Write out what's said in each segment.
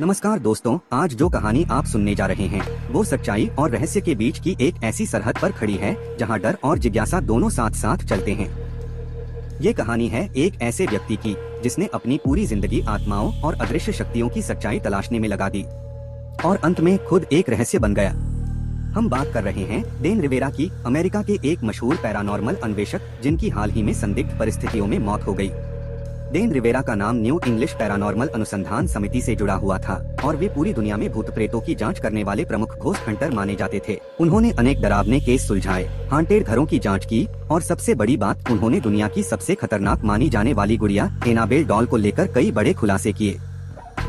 नमस्कार दोस्तों, आज जो कहानी आप सुनने जा रहे हैं वो सच्चाई और रहस्य के बीच की एक ऐसी सरहद पर खड़ी है जहां डर और जिज्ञासा दोनों साथ साथ चलते हैं। ये कहानी है एक ऐसे व्यक्ति की जिसने अपनी पूरी जिंदगी आत्माओं और अदृश्य शक्तियों की सच्चाई तलाशने में लगा दी और अंत में खुद एक रहस्य बन गया। हम बात कर रहे हैं डेन रिवेरा की, अमेरिका के एक मशहूर पैरानॉर्मल अन्वेषक जिनकी हाल ही में संदिग्ध परिस्थितियों में मौत हो गई। डेन रिवेरा का नाम न्यू इंग्लिश पैरानॉर्मल अनुसंधान समिति से जुड़ा हुआ था और वे पूरी दुनिया में भूत प्रेतों की जांच करने वाले प्रमुख घोस्ट हंटर माने जाते थे। उन्होंने अनेक डरावने केस सुलझाए, हांटेड घरों की जांच की और सबसे बड़ी बात, उन्होंने दुनिया की सबसे खतरनाक मानी जाने वाली गुड़िया एनाबेल डॉल को लेकर कई बड़े खुलासे किए।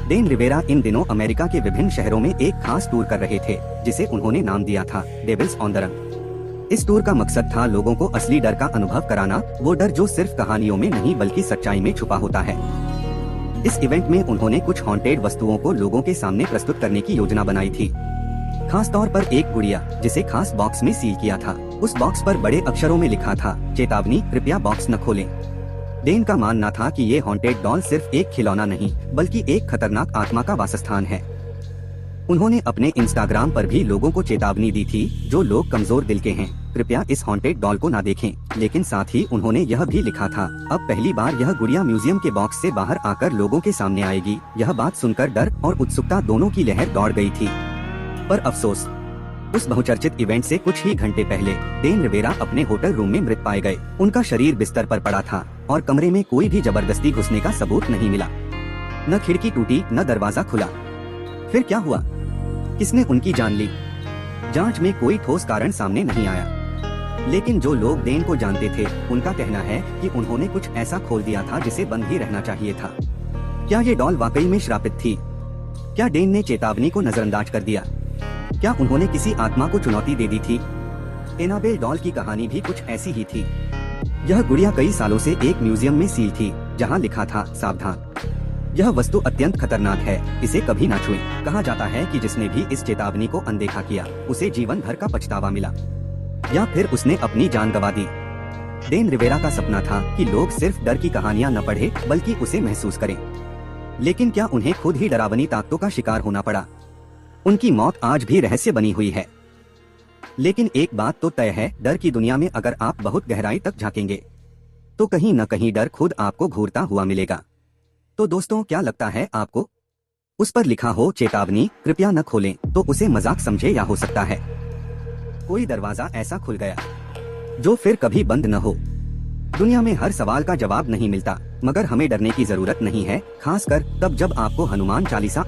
डेन रिवेरा इन दिनों अमेरिका के विभिन्न शहरों में एक खास टूर कर रहे थे जिसे उन्होंने नाम दिया था डेविल्स ऑन द रन। इस टूर का मकसद था लोगों को असली डर का अनुभव कराना, वो डर जो सिर्फ कहानियों में नहीं बल्कि सच्चाई में छुपा होता है। इस इवेंट में उन्होंने कुछ हॉन्टेड वस्तुओं को लोगों के सामने प्रस्तुत करने की योजना बनाई थी, खास तौर पर एक गुड़िया जिसे खास बॉक्स में सील किया था। उस बॉक्स पर बड़े अक्षरों में लिखा था, चेतावनी, कृपया बॉक्स न खोलें। डेन का मानना था कि ये हॉन्टेड डॉल सिर्फ एक खिलौना नहीं बल्कि एक खतरनाक आत्मा का वासस्थान है। उन्होंने अपने इंस्टाग्राम पर भी लोगों को चेतावनी दी थी, जो लोग कमजोर दिल के हैं, कृपया इस हॉन्टेड डॉल को ना देखें। लेकिन साथ ही उन्होंने यह भी लिखा था, अब पहली बार यह गुड़िया म्यूजियम के बॉक्स से बाहर आकर लोगों के सामने आएगी। यह बात सुनकर डर और उत्सुकता दोनों की लहर दौड़ गई थी। पर अफसोस, उस बहुचर्चित इवेंट से कुछ ही घंटे पहले डेन रिवेरा अपने होटल रूम में मृत पाए गए। उनका शरीर बिस्तर पर पड़ा था और कमरे में कोई भी जबरदस्ती घुसने का सबूत नहीं मिला। न खिड़की टूटी, न दरवाजा खुला। फिर क्या हुआ? किसने उनकी जान ली? जांच में कोई ठोस कारण सामने नहीं आया, लेकिन जो लोग डेन को जानते थे उनका कहना है कि उन्होंने कुछ ऐसा खोल दिया था जिसे बंद ही रहना चाहिए था। क्या ये डॉल वाकई में श्रापित थी? क्या डेन ने चेतावनी को नजरअंदाज कर दिया? क्या उन्होंने किसी आत्मा को चुनौती दे दी थी? एनाबेल डॉल की कहानी भी कुछ ऐसी ही थी। यह गुड़िया कई सालों से एक म्यूजियम में सील थी जहां लिखा था, सावधान, यह वस्तु अत्यंत खतरनाक है, इसे कभी ना छुएं। कहा जाता है कि जिसने भी इस चेतावनी को अनदेखा किया उसे जीवन भर का पछतावा मिला या फिर उसने अपनी जान गंवा दी। डेन रिवेरा का सपना था कि लोग सिर्फ डर की कहानियां न पढ़े बल्कि उसे महसूस करें। लेकिन क्या उन्हें खुद ही डरावनी ताकतों का शिकार होना पड़ा? उनकी मौत आज भी रहस्य बनी हुई है। लेकिन एक बात तो तय है, डर की दुनिया में अगर आप बहुत गहराई तक झांकेंगे तो कहीं न कहीं डर खुद आपको घूरता हुआ मिलेगा। तो दोस्तों, क्या लगता है आपको? उस पर लिखा हो, चेतावनी, कृपया न खोलें, तो उसे मजाक समझे या हो सकता है कोई दरवाजा ऐसा खुल गया जो फिर कभी बंद न हो। दुनिया में हर सवाल का जवाब नहीं मिलता, मगर हमें डरने की जरूरत नहीं है, खासकर तब जब आपको हनुमान चालीसा